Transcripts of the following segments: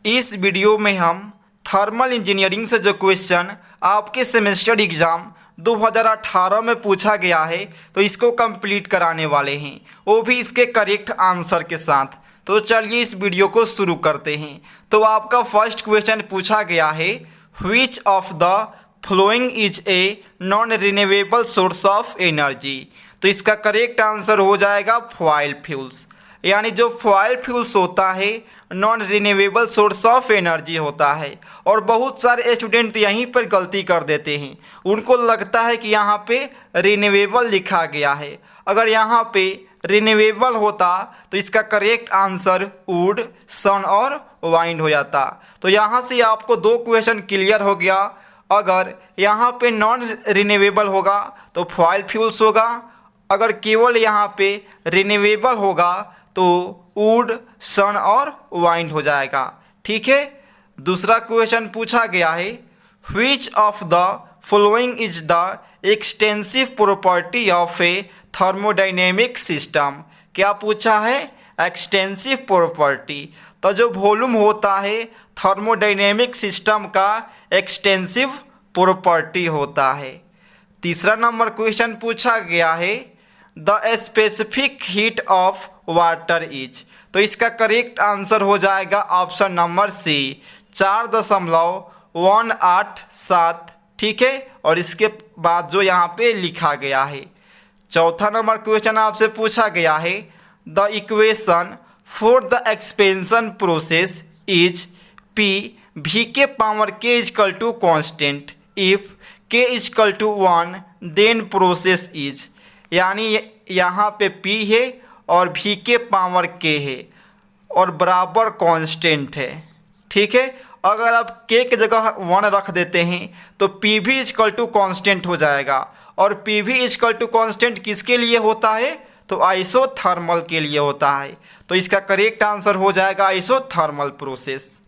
इस वीडियो में हम थर्मल इंजीनियरिंग से जो क्वेश्चन आपके सेमेस्टर एग्ज़ाम 2018 में पूछा गया है तो इसको कंप्लीट कराने वाले हैं, वो भी इसके करेक्ट आंसर के साथ। तो चलिए इस वीडियो को शुरू करते हैं। तो आपका फर्स्ट क्वेश्चन पूछा गया है, which of the following is a non renewable source of energy. तो इसका करेक्ट आंसर हो जाएगा फॉयल फ्यूल्स, यानी जो फॉयल फ्यूल्स होता है non renewable source of energy होता है। और बहुत सारे स्टूडेंट यहीं पर गलती कर देते हैं, उनको लगता है कि यहाँ पे रिन्यूएबल लिखा गया है। अगर यहाँ पे रिन्यूएबल होता तो इसका करेक्ट आंसर वुड, सन और वाइंड हो जाता। तो यहाँ से आपको दो क्वेश्चन क्लियर हो गया। अगर यहाँ पे नॉन रिन्यूएबल होगा तो फॉयल फ्यूल्स होगा, अगर केवल यहाँ पे रिन्यूएबल होगा तो वुड, सन और वाइंड हो जाएगा। ठीक है। दूसरा क्वेश्चन पूछा गया है, which of the following is the extensive property of A thermodynamic system. क्या पूछा है? Extensive property. तो जो वॉल्यूम होता है थर्मोडाइनेमिक सिस्टम का एक्सटेंसिव प्रॉपर्टी होता है। तीसरा नंबर क्वेश्चन पूछा गया है, the specific heat of water is. तो इसका करेक्ट आंसर हो जाएगा ऑप्शन नंबर सी, 4.187। ठीक है। और इसके बाद जो यहाँ पे लिखा गया है। चौथा नंबर क्वेश्चन आपसे पूछा गया है, the equation for the expansion process is P V के power k is equal to constant if k is equal to 1 then process is. यानी यहाँ पे P है और V के पावर K है और बराबर कांस्टेंट है। ठीक है। अगर आप K की जगह 1 रख देते हैं तो P भी इजकल टू कांस्टेंट हो जाएगा। और P भी इजकल टू कांस्टेंट किसके लिए होता है? तो आइसोथर्मल के लिए होता है। तो इसका करेक्ट आंसर हो जाएगा आइसोथर्मल प्रोसेस।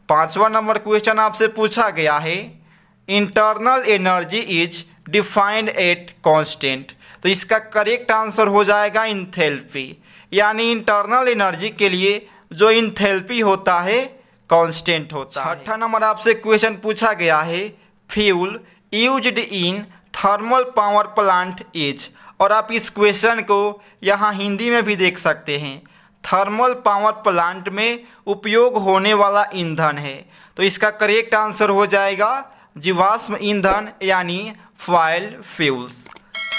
पांचवा नंबर क्वेश्चन आपसे पूछा गया है, internal energy is defined at constant. तो इसका करेक्ट आंसर हो जाएगा इंथैल्पी, यानी इंटरनल एनर्जी के लिए जो इंथैल्पी होता है कांस्टेंट होता है। छठा नंबर आपसे क्वेश्चन पूछा गया है, fuel used in thermal power plant is. और आप इस क्वेश्चन को यहाँ हिंदी में भी देख सकते हैं, थर्मल पावर प्लांट में उपयोग होने वाला ईंधन है। तो इसका करेक्ट आंसर हो जाएगा जीवाश्म ईंधन, यानी फॉयल फ्यूल्स।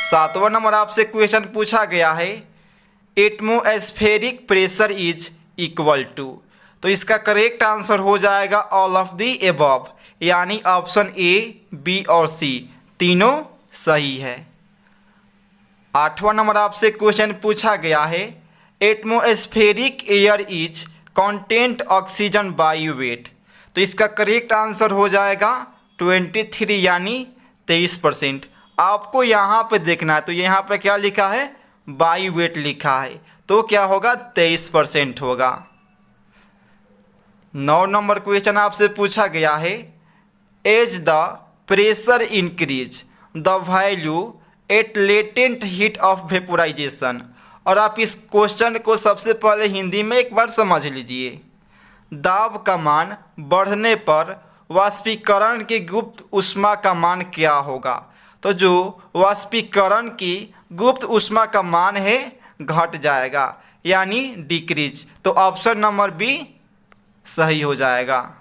सातवां नंबर आपसे क्वेश्चन पूछा गया है, atmospheric pressure is equal to. तो इसका करेक्ट आंसर हो जाएगा ऑल ऑफ द एबव, यानी ऑप्शन ए, बी और सी तीनों सही है। आठवां नंबर आपसे क्वेश्चन पूछा गया है, atmospheric air is content oxygen by weight. तो इसका करेक्ट आंसर हो जाएगा 23, यानी 23%। आपको यहाँ पे देखना है, तो यहाँ पे क्या लिखा है? बाय वेट लिखा है, तो क्या होगा? 23% होगा। 9 नंबर क्वेश्चन आपसे पूछा गया है, as the pressure increase the value at latent heat of vaporization. और आप इस क्वेश्चन को सबसे पहले हिंदी में एक बार समझ लीजिए। दाब का मान बढ़ने पर वाष्पीकरण की गुप्त ऊष्मा का मान क्या होगा? तो जो वाष्पीकरण की गुप्त ऊष्मा का मान है घट जाएगा, यानी डिक्रीज। तो ऑप्शन नंबर बी सही हो जाएगा।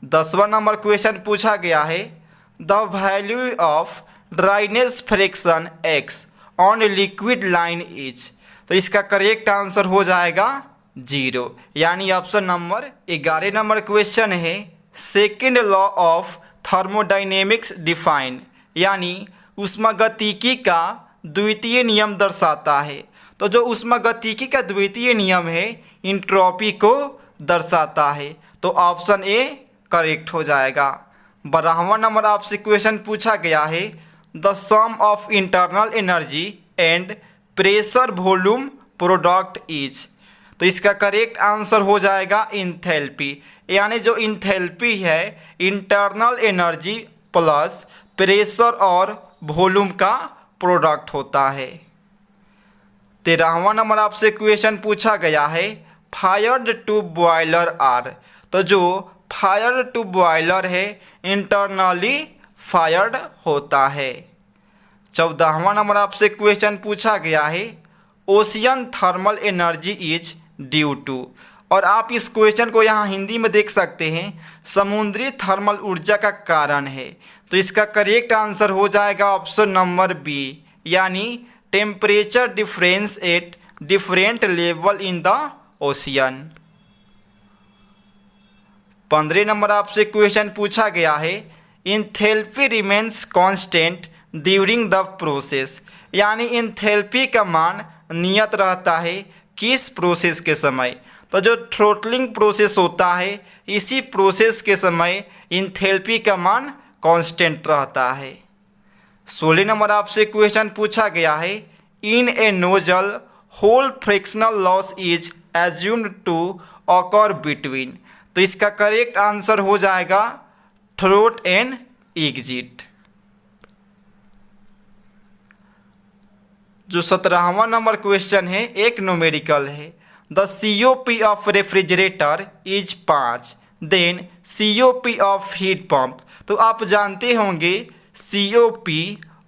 10वां नंबर क्वेश्चन पूछा गया है, the value of dryness fraction x on liquid line is. तो इसका करेक्ट आंसर हो जाएगा 0, यानी ऑप्शन नंबर 11 नंबर क्वेश्चन है, second law of thermodynamics define, यानी ऊष्मागतिकी का द्वितीय नियम दर्शाता है। तो जो ऊष्मागतिकी का द्वितीय नियम है इंट्रोपी को दर्शाता है। तो ऑप्शन ए करेक्ट हो जाएगा। 12वां नंबर आपसे क्वेश्चन पूछा गया है, the sum of internal energy and pressure volume product is. तो इसका करेक्ट आंसर हो जाएगा इंथैल्पी, यानी जो इंथैल्पी है इंटरनल एनर्जी प्लस प्रेशर और वॉल्यूम का प्रोडक्ट होता है। 13वां नंबर आपसे क्वेश्चन पूछा गया है, फायर्ड ट्यूब बॉयलर आर। तो जो फायर्ड ट्यूब बॉयलर है इंटरनली फायर्ड होता है। 14वां नंबर आपसे क्वेश्चन पूछा गया है ocean thermal energy is due to. और आप इस क्वेश्चन को यहाँ हिंदी में देख सकते हैं समुद्री थर्मल ऊर्जा का कारण है। तो इसका करेक्ट आंसर हो जाएगा ऑप्शन नंबर बी, यानी temperature difference at different level in the ocean. 15 number आपसे क्वेश्चन पूछा गया है enthalpy remains constant during the process, यानी इंथैल्पी का मान नियत रहता है किस प्रोसेस के समय। तो जो थ्रोटलिंग प्रोसेस होता है इसी प्रोसेस के समय इंथैल्पी का मान कांस्टेंट रहता है। 16 नंबर आपसे क्वेश्चन पूछा गया है in a nozzle whole frictional loss is assumed to occur between. तो इसका करेक्ट आंसर हो जाएगा थ्रोट एंड एग्जिट। जो 17वां नंबर क्वेश्चन है एक न्यूमेरिकल है the COP of refrigerator is 5 then COP of heat pump. तो आप जानते होंगे COP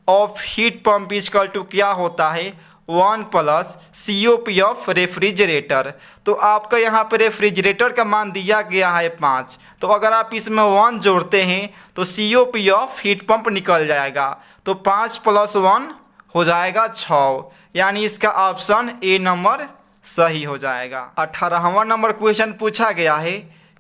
of heat pump is equal to क्या होता है 1 प्लस COP ऑफ रेफ्रिजरेटर। तो आपका यहाँ पर रेफ्रिजरेटर का मान दिया गया है 5, तो अगर आप इसमें 1 जोड़ते हैं तो COP ऑफ हीट पंप निकल जाएगा। तो 5 + 1 हो जाएगा 6, यानी इसका ऑप्शन ए नंबर सही हो जाएगा। 18वां नंबर क्वेश्चन पूछा गया है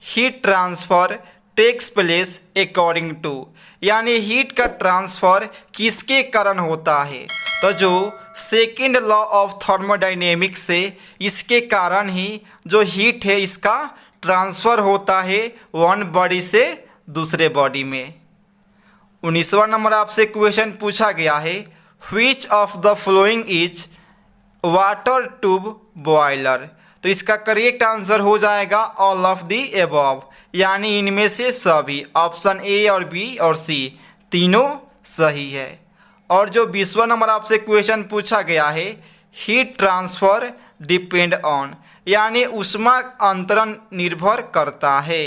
heat transfer takes place according to, यानी हीट का ट्रांसफ़र किसके कारण होता है। तो जो सेकेंड लॉ ऑफ थर्मोडाइनेमिक्स से इसके कारण ही जो हीट है इसका ट्रांसफ़र होता है वन बॉडी से दूसरे बॉडी में। 19वां नंबर आपसे क्वेश्चन पूछा गया है which of the following is water tube boiler. तो इसका करेक्ट आंसर हो जाएगा ऑल ऑफ द एबव, यानी इनमें से सभी। ऑप्शन ए और बी और सी तीनों सही है। और जो 20वां नंबर आपसे क्वेश्चन पूछा गया है हीट ट्रांसफ़र डिपेंड ऑन, यानी ऊष्मा अंतरण निर्भर करता है।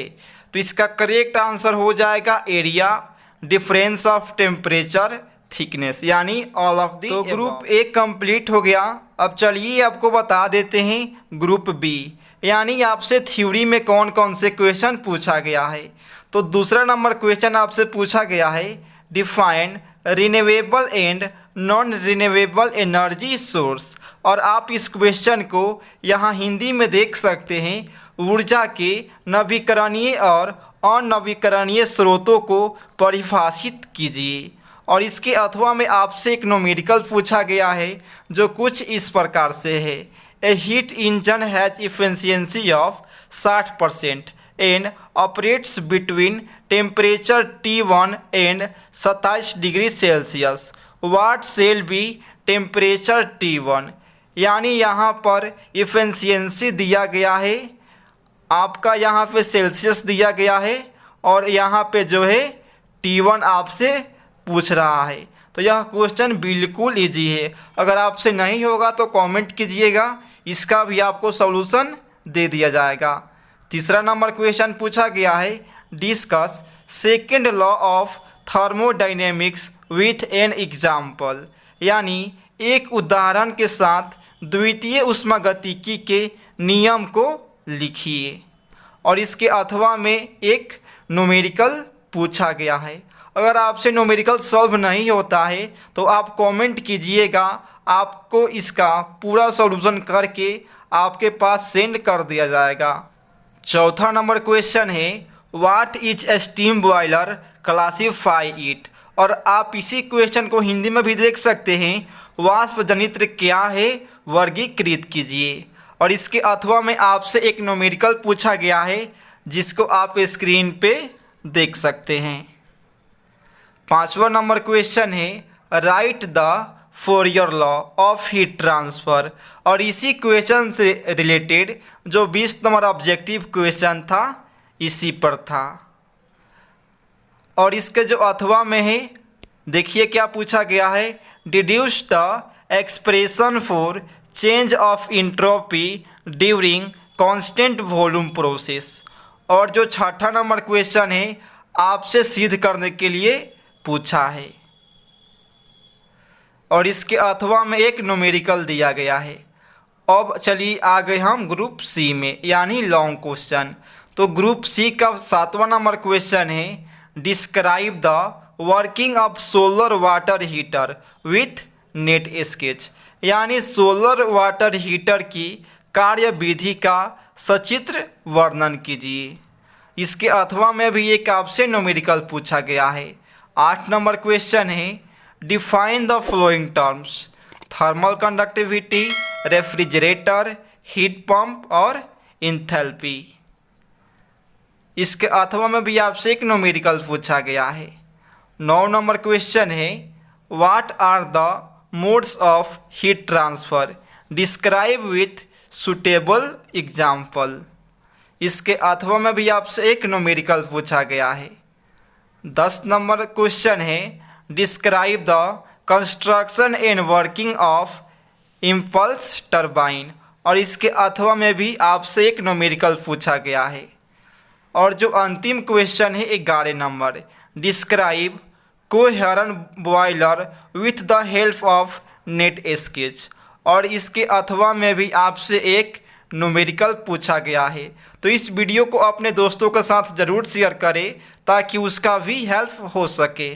तो इसका करेक्ट आंसर हो जाएगा area difference of temperature thickness, यानी ऑल ऑफ दी। तो ग्रुप ए कंप्लीट हो गया। अब चलिए आपको बता देते हैं ग्रुप बी, यानी आपसे थ्योरी में कौन कौन से क्वेश्चन पूछा गया है। तो दूसरा नंबर क्वेश्चन आपसे पूछा गया है define renewable and non renewable energy source. और आप इस क्वेश्चन को यहाँ हिंदी में देख सकते हैं ऊर्जा के नवीकरणीय और अनवीकरणीय स्रोतों को परिभाषित कीजिए। और इसके अथवा में आपसे एक न्यूमेरिकल पूछा गया है जो कुछ इस प्रकार से है a heat engine has efficiency of 60% and operates between temperature T1 and 27 degree Celsius, what shall be temperature T1। यानी यहाँ पर इफिशियंसी दिया गया है, आपका यहाँ पे सेल्सियस दिया गया है और यहाँ पे जो है T1 आपसे पूछ रहा है। तो यह क्वेश्चन बिल्कुल इजी है, अगर आपसे नहीं होगा तो कमेंट कीजिएगा, इसका भी आपको सॉल्यूशन दे दिया जाएगा। तीसरा नंबर क्वेश्चन पूछा गया है discuss second law of thermodynamics with an example, यानी एक उदाहरण के साथ द्वितीय ऊष्मागतिकी के नियम को लिखिए। और इसके अथवा में एक न्यूमेरिकल पूछा गया है। अगर आपसे न्यूमेरिकल सॉल्व नहीं होता है तो आप कमेंट कीजिएगा, आपको इसका पूरा सॉल्यूशन करके आपके पास सेंड कर दिया जाएगा। चौथा नंबर क्वेश्चन है what is a steam boiler classify it. और आप इसी क्वेश्चन को हिंदी में भी देख सकते हैं वाष्प जनित्र क्या है वर्गीकृत कीजिए। और इसके अथवा में आपसे एक न्यूमेरिकल पूछा गया है जिसको आप स्क्रीन पे देख सकते हैं। 5वां नंबर क्वेश्चन है right the Fourier law of heat transfer. और इसी क्वेश्चन से रिलेटेड जो 20 नंबर ऑब्जेक्टिव क्वेश्चन था इसी पर था। और इसके जो अथवा में है देखिए क्या पूछा गया है deduce the expression for change of entropy during constant volume process. और जो छठा नंबर क्वेश्चन है आपसे सिद्ध करने के लिए पूछा है और इसके अथवा में एक न्यूमेरिकल दिया गया है। अब चलिए आ गए हम ग्रुप सी में, यानी लॉन्ग क्वेश्चन। तो ग्रुप सी का 7वां नंबर क्वेश्चन है, describe the working of solar water heater with net sketch, यानी सोलर वाटर हीटर की कार्यविधि का सचित्र वर्णन कीजिए। इसके अथवा में भी एक आपसे न्यूमेरिकल पूछा गया है। 8 नंबर क्वेश्चन है, define the flowing terms, thermal conductivity, refrigerator, heat pump और इंथैल्पी। इसके अथवा में भी आपसे एक न्यूमेरिकल पूछा गया है। 9 नंबर क्वेश्चन है, what are the modes of heat transfer, describe with suitable example. इसके अथवा में भी आपसे एक न्यूमेरिकल पूछा गया है। 10 नंबर क्वेश्चन है, describe the construction and working of impulse turbine, और इसके अथवा में भी आपसे एक न्यूमेरिकल पूछा गया है। और जो अंतिम क्वेश्चन है 11 number, describe coherent boiler with the help of net sketch, और इसके अथवा में भी आपसे एक न्यूमेरिकल पूछा गया है। तो इस वीडियो को अपने दोस्तों के साथ ज़रूर शेयर करें ताकि उसका भी हेल्प हो सके।